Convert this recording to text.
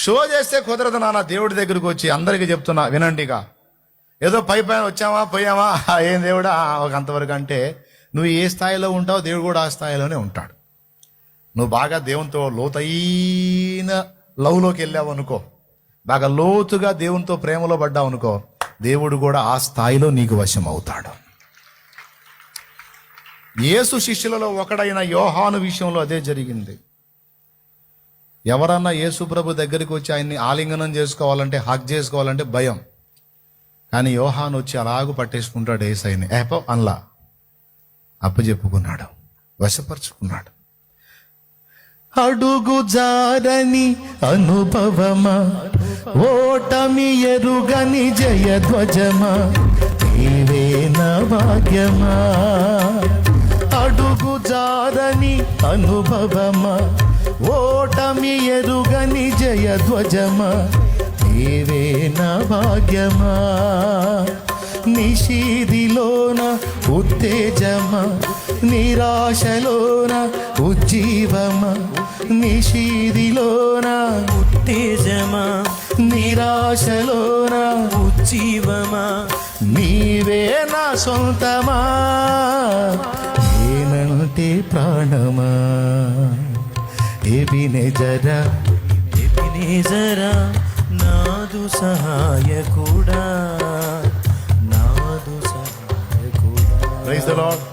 Show చేస్తే కుదరదు నాన్న. దేవుడి దగ్గరికి వచ్చి అందరికీ చెప్తున్నా వినండిగా. ఏదో పైన వచ్చామా పోయామా, ఏం దేవుడా ఒక అంతవరకు అంటే, నువ్వు ఏ స్థాయిలో ఉంటావో దేవుడు కూడా ఆ స్థాయిలోనే ఉంటాడు. నువ్వు బాగా దేవునితో లోతైన లవ్లోకి వెళ్ళావు అనుకో, బాగా లోతుగా దేవునితో ప్రేమలో పడ్డావు అనుకో, దేవుడు కూడా ఆ స్థాయిలో నీకు వశం అవుతాడు. యేసు శిష్యులలో ఒకడైన యోహాను విషయంలో అదే జరిగింది. ఎవరన్నా యేసు ప్రభు దగ్గరికి వచ్చి ఆయన్ని ఆలింగనం చేసుకోవాలంటే, హక్ చేసుకోవాలంటే భయం. కానీ యోహాను వచ్చి అలాగూ పట్టేసుకుంటాడు యేసయ్యని. ఏపో అన్లా అప్పచెప్పుకున్నాడు, వశపరుచుకున్నాడు. అడుగు జారని అనుభవమా, ఓటమి ఎరుగని జయధ్వజమా, నీవే నా భాగ్యమా. అడుగు జారని అనుభవమా, ఓటమి ఎరుగని జయధ్వజమా, నీవే నా భాగ్యమా. నిషీదిలోన ఉత్తేజమా, నిరాశలోన ఉజ్జీవమా. నిషీదిలోన ఉత్తేజమా, నిరాశలోన ఉజ్జీవమా, నీవే నా సొంతమా. నేనంటే ప్రాణమా, ఎబినెజరా ఎబినేజరా, నాదు సహాయకుడా, నాదు సహాయకుడా. Praise the lord.